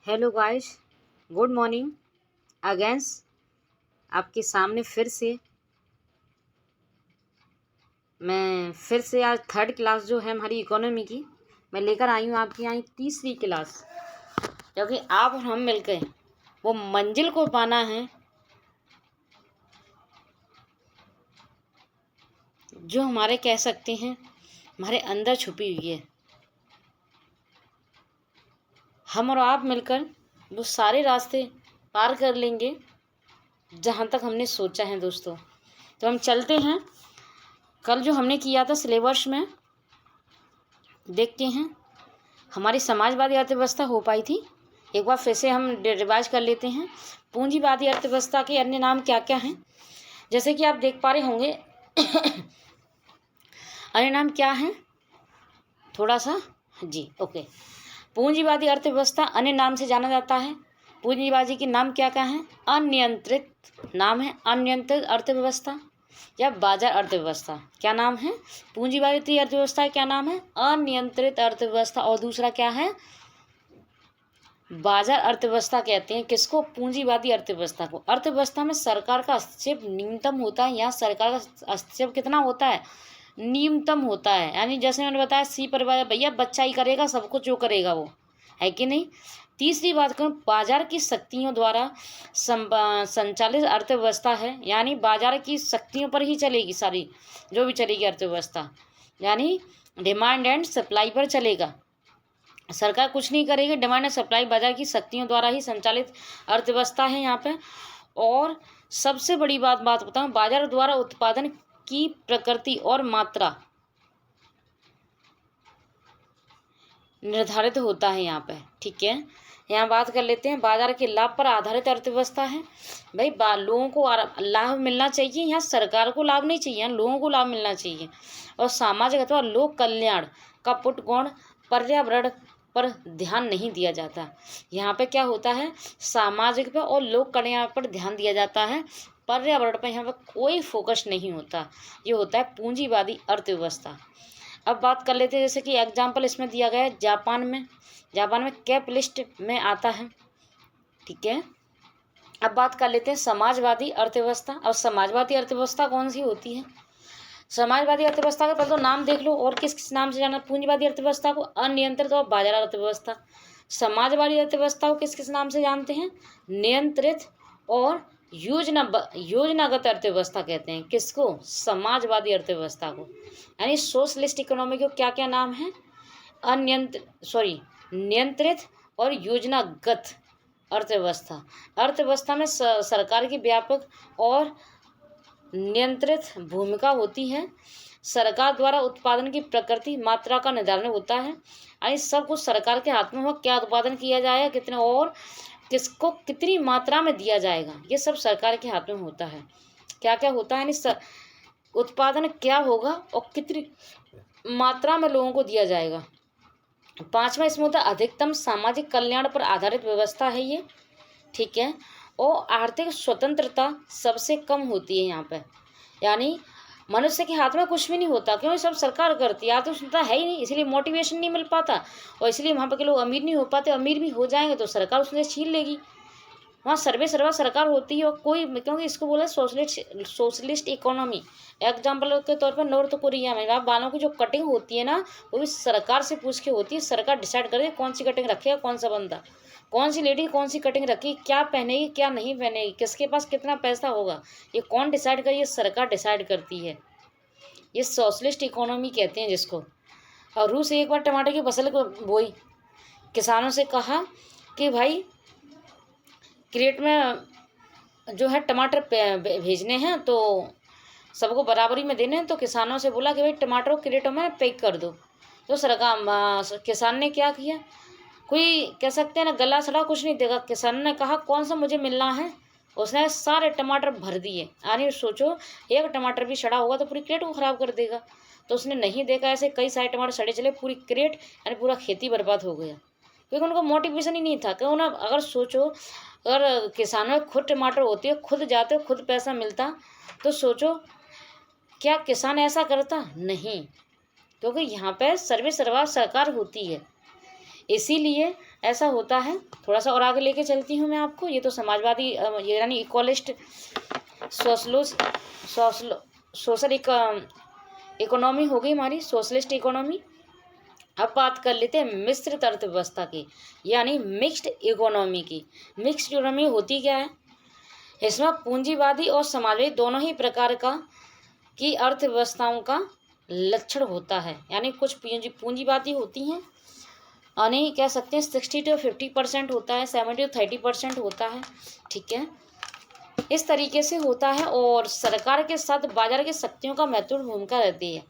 Hello guys, good morning against. आपके सामने फिर से आज थर्ड क्लास जो है हमारी इकोनॉमी की, मैं लेकर आई हूँ आपके यहाँ तीसरी क्लास। क्योंकि आप और हम मिलकर वो मंजिल को पाना है जो हमारे कह सकते हैं हमारे अंदर छुपी हुई है। हम और आप मिलकर वो सारे रास्ते पार कर लेंगे जहाँ तक हमने सोचा है दोस्तों। तो हम चलते हैं। कल जो हमने किया था सिलेबस में, देखते हैं हमारी समाजवादी अर्थव्यवस्था हो पाई थी। एक बार फिर से हम रिवाइज कर लेते हैं। पूंजीवादी अर्थव्यवस्था के अन्य नाम क्या क्या हैं, जैसे कि आप देख पा रहे होंगे। अन्य नाम क्या हैं, थोड़ा सा जी ओके। पूंजीवादी अर्थव्यवस्था अन्य नाम से जाना जाता है। पूंजीबाजी के नाम क्या क्या हैं? अनियंत्रित नाम है अनियंत्रित अर्थव्यवस्था या बाजार अर्थव्यवस्था। क्या नाम है? पूंजीवादी अर्थव्यवस्था क्या नाम है? अनियंत्रित अर्थव्यवस्था। और दूसरा क्या है? बाजार अर्थव्यवस्था कहते हैं किसको? पूंजीवादी अर्थव्यवस्था को। अर्थव्यवस्था में सरकार का हस्तक्षेप न्यूनतम होता है। यहाँ सरकार का हस्तक्षेप कितना होता है? न्यूनतम होता है। यानी जैसे मैंने बताया सी परिवार, भैया बच्चा ही करेगा सब कुछ, जो करेगा वो, है कि नहीं। तीसरी बात करूँ, बाजार की शक्तियों द्वारा संचालित अर्थव्यवस्था है। यानी बाजार की शक्तियों पर ही चलेगी सारी जो भी चलेगी अर्थव्यवस्था, यानी डिमांड एंड सप्लाई पर चलेगा। सरकार कुछ नहीं करेगी, डिमांड एंड सप्लाई बाजार की शक्तियों द्वारा ही संचालित अर्थव्यवस्था है यहाँ पे। और सबसे बड़ी बात बताऊँ, बाजार द्वारा उत्पादन की प्रकृति और मात्रा निर्धारित होता है यहाँ पे, ठीक है। यहाँ बात कर लेते हैं, बाजार के लाभ पर आधारित अर्थव्यवस्था है। भाई लोगों को लाभ मिलना चाहिए, यहाँ सरकार को लाभ नहीं चाहिए, यहाँ लोगों को लाभ मिलना चाहिए। और सामाजिक अथवा लोक कल्याण का पुटगौण पर्यावरण पर ध्यान नहीं दिया जाता। यहाँ पे क्या होता है? सामाजिक पे और लोक कल्याण पर ध्यान दिया जाता है, पर्यावरण पर यहाँ पर कोई फोकस नहीं होता। ये होता है पूंजीवादी अर्थव्यवस्था। अब बात कर लेते हैं, जैसे कि एग्जाम्पल इसमें दिया गया है जापान में कैपिटलिस्ट में आता है, ठीक है। अब बात कर लेते हैं समाजवादी अर्थव्यवस्था। और समाजवादी अर्थव्यवस्था कौन सी होती है? समाजवादी अर्थव्यवस्था का पहले तो नाम देख लो, और किस किस नाम से जाना पूंजीवादी अर्थव्यवस्था को? अनियंत्रित और बाजार अर्थव्यवस्था। समाजवादी अर्थव्यवस्था को किस किस नाम से जानते हैं? नियंत्रित और योजनागत अर्थव्यवस्था कहते हैं। किसको? समाजवादी अर्थव्यवस्था को। यानी सोशलिस्ट इकोनॉमी को क्या क्या नाम है? नियंत्रित और योजनागत अर्थव्यवस्था में सरकार की व्यापक और नियंत्रित भूमिका होती है। सरकार द्वारा उत्पादन की प्रकृति मात्रा का निर्धारण होता है। यानी सब कुछ सरकार के हाथ में हो, क्या उत्पादन किया जाएगा, कितने और किसको कितनी मात्रा में दिया जाएगा, ये सब सरकार के हाथ में होता है। क्या क्या होता है? यानी उत्पादन क्या होगा और कितनी मात्रा में लोगों को दिया जाएगा। पांचवा इसमें होता है अधिकतम सामाजिक कल्याण पर आधारित व्यवस्था है ये, ठीक है। और आर्थिक स्वतंत्रता सबसे कम होती है यहाँ पे। यानी मनुष्य के हाथ में कुछ भी नहीं होता, क्यों? सब सरकार करती है। आर्थिक स्वतंत्रता है ही नहीं, इसलिए मोटिवेशन नहीं मिल पाता, और इसलिए वहाँ पर के लोग अमीर नहीं हो पाते। अमीर भी हो जाएंगे तो सरकार उससे छीन लेगी। वहाँ सर्वे सर्वा सरकार होती है, और कोई, क्योंकि इसको बोला सोशलिस्ट इकोनॉमी। एग्जाम्पल के तौर पर नॉर्थ कोरिया में आप बालों की जो कटिंग होती है ना, वो भी सरकार से पूछ के होती है। सरकार डिसाइड करे कौन सी कटिंग रखेगा, कौन सा बंदा, कौन सी लेडी कौन सी कटिंग रखेगी, क्या पहनेगी क्या नहीं पहनेगी, किसके पास कितना पैसा होगा, ये कौन डिसाइड करे? ये सरकार डिसाइड करती है। ये सोशलिस्ट इकोनॉमी कहते हैं जिसको। और रूस एक बार टमाटर की फसल को बोई, किसानों से कहा कि भाई क्रेट में जो है टमाटर भेजने हैं तो सबको बराबरी में देने हैं। तो किसानों से बोला कि भाई टमाटर को क्रेटों में पैक कर दो। तो सरकार किसान ने क्या किया? कोई कह सकते हैं ना, गला सड़ा कुछ नहीं देगा। किसान ने कहा कौन सा मुझे मिलना है, उसने सारे टमाटर भर दिए। यानी सोचो, एक टमाटर भी सड़ा होगा तो पूरी क्रेट को खराब कर देगा। तो उसने नहीं देखा, ऐसे कई सारे टमाटर सड़े चले, पूरी क्रेट यानी पूरा खेती बर्बाद हो गया, क्योंकि उनको मोटिवेशन ही नहीं था। क्यों ना, अगर सोचो, अगर किसानों में खुद टमाटर होती है, खुद जाते, खुद पैसा मिलता, तो सोचो क्या किसान ऐसा करता? नहीं, क्योंकि यहाँ पे सर्वे सर्वा सरकार होती है। इसीलिए ऐसा होता है। थोड़ा सा और आगे लेके चलती हूँ मैं आपको। ये तो समाजवादी ये यानी इक्वलिस्ट सोशल इकोनॉमी हो गई हमारी, सोशलिस्ट इकोनॉमी। अब बात कर लेते हैं मिश्रित अर्थव्यवस्था की, यानी मिक्स्ड इकोनॉमी की। मिक्स्ड इकोनॉमी होती क्या है? इसमें पूंजीवादी और समाजवादी दोनों ही प्रकार का की अर्थव्यवस्थाओं का लक्षण होता है। यानी कुछ पूंजीवादी होती हैं, यानी कह सकते हैं 60 to 50% होता है, 70 to 30% होता है। ठीक है, इस तरीके से होता है। और सरकार के साथ बाजार की शक्तियों का महत्वपूर्ण भूमिका रहती है।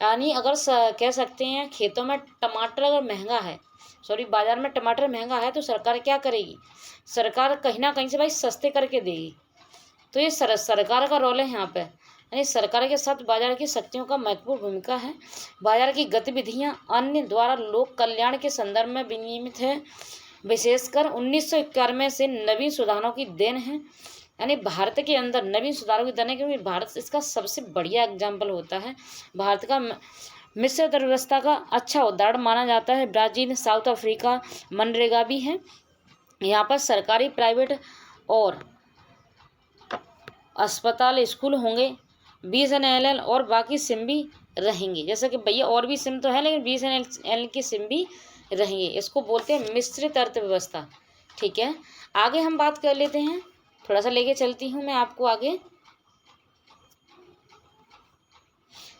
यानी अगर कह सकते हैं खेतों में टमाटर अगर महंगा है, बाजार में टमाटर महंगा है, तो सरकार क्या करेगी? सरकार कहीं ना कहीं से भाई सस्ते करके देगी। तो ये सरकार का रोल है यहाँ पे। यानी सरकार के साथ बाजार की शक्तियों का महत्वपूर्ण भूमिका है। बाजार की गतिविधियाँ अन्य द्वारा लोक कल्याण के संदर्भ में विनियमित है। विशेषकर 1991 से नवीन सुधारों की देन है। यानी भारत के अंदर नवीन सुधारों की देन है, क्योंकि भारत इसका सबसे बढ़िया एग्जाम्पल होता है। भारत का मिश्रित अर्थव्यवस्था का अच्छा उदाहरण माना जाता है ब्राज़ील, साउथ अफ्रीका, मनरेगा भी है। यहाँ पर सरकारी, प्राइवेट और अस्पताल, स्कूल होंगे, BSNL और बाकी सिम भी रहेंगे। जैसे कि भैया और भी सिम तो है, लेकिन BSNL की सिम भी रहेंगे। इसको बोलते हैं मिश्रित अर्थव्यवस्था। ठीक है, आगे हम बात कर लेते हैं। थोड़ा सा लेके चलती हूँ मैं आपको आगे।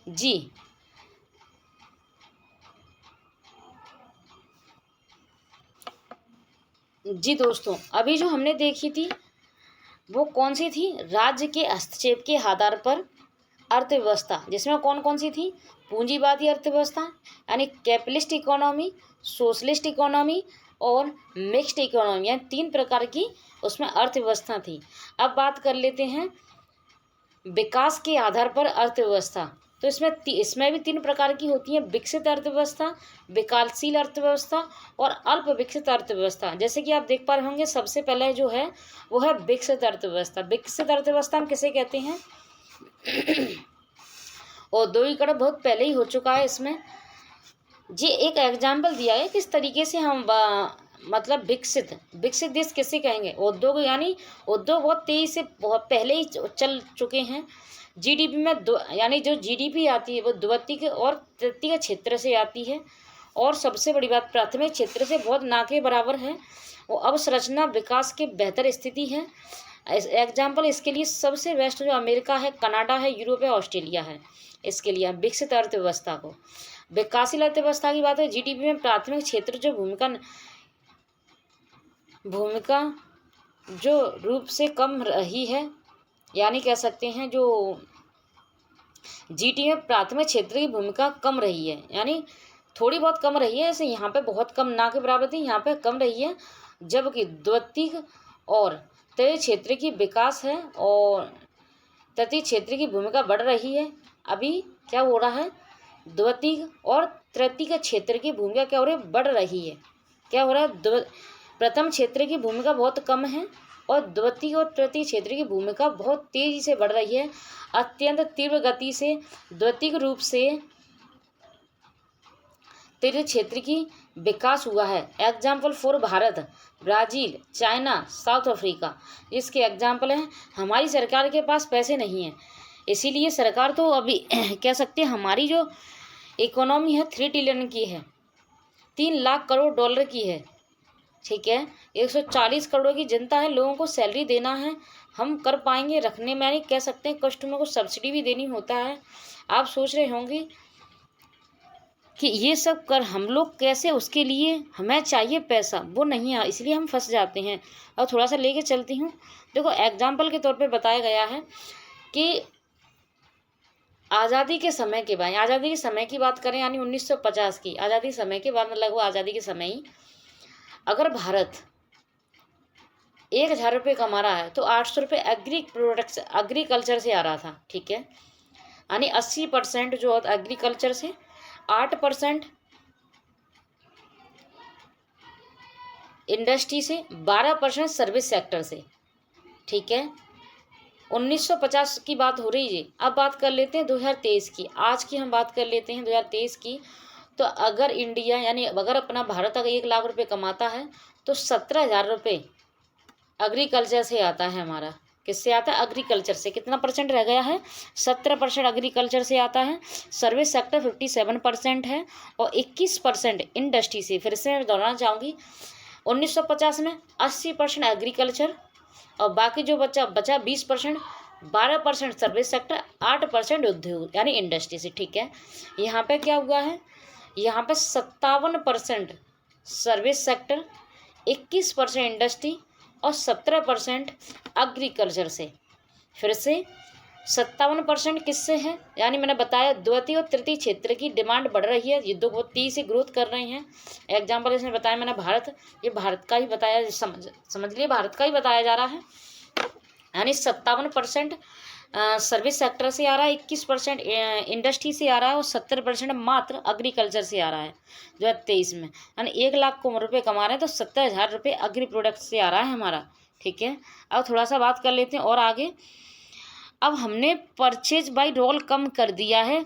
जी दोस्तों, अभी जो हमने देखी थी वो कौन सी थी? राज्य के हस्तक्षेप के आधार पर अर्थव्यवस्था, जिसमें कौन कौन सी थी? पूंजीवादी अर्थव्यवस्था यानी कैपिटलिस्ट इकोनॉमी, सोशलिस्ट इकोनॉमी और मिक्स्ड इकोनॉमी, यानी 3 प्रकार की उसमें अर्थव्यवस्था थी। अब बात कर लेते हैं विकास के आधार पर अर्थव्यवस्था। तो इसमें भी 3 प्रकार की होती हैं: विकसित अर्थव्यवस्था, विकासशील अर्थव्यवस्था और अल्प विकसित अर्थव्यवस्था। जैसे कि आप देख पा रहे होंगे, सबसे पहले जो है वो है विकसित अर्थव्यवस्था। विकसित अर्थव्यवस्था हम किसे कहते हैं? औद्योगिकरण बहुत पहले ही हो चुका है इसमें। जी एक एग्जाम्पल दिया है किस तरीके से हम मतलब विकसित देश किसे कहेंगे? उद्योग, यानी उद्योग बहुत तेजी से बहुत पहले ही चल चुके हैं। GDP में यानी जो GDP आती है वो द्वितीयक और तृतीयक क्षेत्र से आती है। और सबसे बड़ी बात, प्राथमिक क्षेत्र से बहुत ना के बराबर है। वो अवसंरचना विकास के बेहतर स्थिति है। एग्जाम्पल इसके लिए सबसे बेस्ट जो अमेरिका है, कनाडा है, यूरोप है, ऑस्ट्रेलिया है। इसके लिए विकसित अर्थव्यवस्था को। विकासशील अर्थव्यवस्था की बात है, GDP में प्राथमिक क्षेत्र जो भूमिका जो रूप से कम रही है, यानी कह सकते हैं जो GDP में प्राथमिक क्षेत्र की भूमिका कम रही है, यानी थोड़ी बहुत कम रही है। ऐसे यहाँ पे बहुत कम ना के बराबर थी, यहाँ पे कम रही है। जबकि द्वितीयक और तृतीय क्षेत्र की विकास है और तृतीय क्षेत्र की भूमिका बढ़ रही है। अभी क्या हो रहा है? द्वितीयक और तृतीयक क्षेत्र की भूमिका क्या हो रही है? बढ़ रही है। क्या हो रहा है? प्रथम क्षेत्र की भूमिका बहुत कम है और द्वितीय और तृतीय क्षेत्र की भूमिका बहुत तेजी से बढ़ रही है। अत्यंत तीव्र गति से द्वितीय रूप से तृतीय क्षेत्र की विकास हुआ है। Example for Bharat, Brazil, China, south Africa इसके एग्जाम्पल हैं। हमारी सरकार के पास पैसे नहीं हैं, इसीलिए सरकार तो अभी कह सकते हैं हमारी जो इकोनॉमी है 3 ट्रिलियन की है, 3 लाख करोड़ डॉलर की है। ठीक है, 140 करोड़ की जनता है, लोगों को सैलरी देना है, हम कर पाएंगे रखने में, यानी कह सकते हैं कस्टमर को सब्सिडी भी देनी होता है। आप सोच रहे होंगे कि ये सब कर हम लोग कैसे, उसके लिए हमें चाहिए पैसा, वो नहीं है, इसलिए हम फंस जाते हैं। और थोड़ा सा लेके चलती हूँ। देखो एग्जाम्पल के तौर पे बताया गया है कि आज़ादी के समय के बाद, आज़ादी के समय की बात करें यानी 1950 की आज़ादी समय के बाद, मतलब वो आज़ादी के समय ही अगर भारत 1000 रुपये कमा रहा है तो 800 रुपये एग्रीकल्चर से आ रहा था। ठीक है, यानी 80% जो एग्रीकल्चर से, 8% इंडस्ट्री से, 12% सर्विस सेक्टर से। ठीक है, 1950 की बात हो रही है। अब बात कर लेते हैं 2023 की। आज की हम बात कर लेते हैं 2023 की। तो अगर इंडिया यानी अगर अपना भारत अगर 1 लाख रुपए कमाता है तो 17,000 रुपये एग्रीकल्चर से आता है हमारा। किससे आता है? एग्रीकल्चर से। कितना परसेंट रह गया है? 17% एग्रीकल्चर से आता है। सर्विस सेक्टर 57% है और 21% इंडस्ट्री से। फिर से मैं दोहराना चाहूँगी, 1950 में 80% एग्रीकल्चर और बाकी जो बचा 20%, 12% सर्विस सेक्टर, 8% उद्योग यानी इंडस्ट्री से। ठीक है, यहाँ पे क्या हुआ है? यहाँ पे 57% सर्विस सेक्टर, 21% इंडस्ट्री और 17% एग्रीकल्चर से। फिर से 57% किससे है? यानी मैंने बताया द्वितीय और तृतीय क्षेत्र की डिमांड बढ़ रही है, ये दो बहुत तेजी से ग्रोथ कर रहे हैं। एग्जाम्पल इसमें बताया मैंने भारत, ये भारत का ही बताया, समझ लिए भारत का ही बताया जा रहा है। यानी 57% सर्विस सेक्टर से आ रहा है, 21% इंडस्ट्री से आ रहा है और 70% मात्र एग्रीकल्चर से आ रहा है 2023 में। यानी 1 लाख रुपये कमा रहे हैं तो 70,000 रुपये एग्री प्रोडक्ट से आ रहा है हमारा। ठीक है, अब थोड़ा सा बात कर लेते हैं और आगे। अब हमने परचेज बाई रोल कम कर दिया है,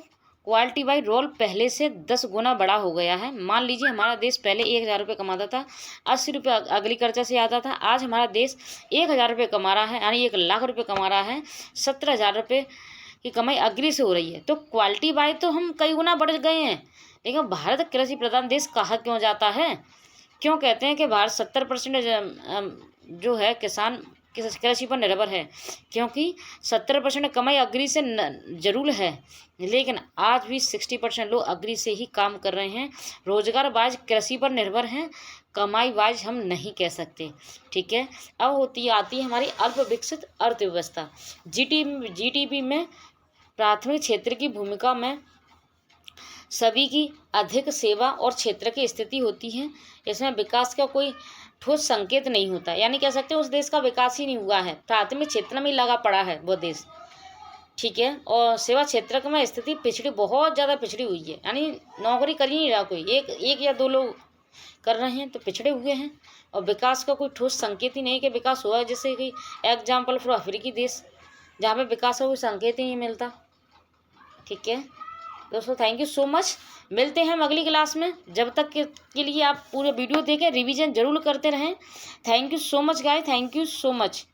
क्वालिटी बाई रोल पहले से 10 गुना बड़ा हो गया है। मान लीजिए हमारा देश पहले 1,000 रुपये कमाता था, 80 रुपये एग्रीकल्चर से आता था। आज हमारा देश 1,000 रुपये कमा रहा है, यानी 1 लाख रुपये कमा रहा है, 17,000 रुपये की कमाई अग्री से हो रही है। तो क्वालिटी बाई तो हम कई गुना बढ़ गए हैं, लेकिन भारत कृषि प्रधान देश कहा क्यों जाता है? क्यों कहते हैं कि भारत 70% जो है किसान कृषि पर निर्भर है? क्योंकि 70% कमाई अग्री से जरूर है, लेकिन आज भी 60% लोग अग्री से ही काम कर रहे हैं। रोजगार वाइज कृषि पर निर्भर हैं, कमाई वाइज हम नहीं कह सकते। ठीक है, अब आती है हमारी अल्प विकसित अर्थव्यवस्था। जीडीपी में प्राथमिक क्षेत्र की भूमिका में सभी की अधिक सेवा और क्षेत्र की स्थिति होती है। इसमें विकास का कोई ठोस संकेत नहीं होता, यानी कह सकते हैं उस देश का विकास ही नहीं हुआ है, प्राथमिक क्षेत्र में लगा पड़ा है वो देश। ठीक है, और सेवा क्षेत्र में स्थिति बहुत ज़्यादा पिछड़ी हुई है, यानी नौकरी कर ही नहीं रहा कोई, एक या दो लोग कर रहे हैं, तो पिछड़े हुए हैं। और विकास का कोई ठोस संकेत ही नहीं कि विकास हुआ है। जैसे कि एग्जाम्पल फॉर अफ्रीकी देश, जहाँ पे विकास का कोई संकेत ही नहीं मिलता। ठीक है दोस्तों, थैंक यू सो मच। मिलते हैं हम अगली क्लास में। जब तक के लिए आप पूरे वीडियो देखें, रिवीजन जरूर करते रहें। Thank you so much guys, thank you so much.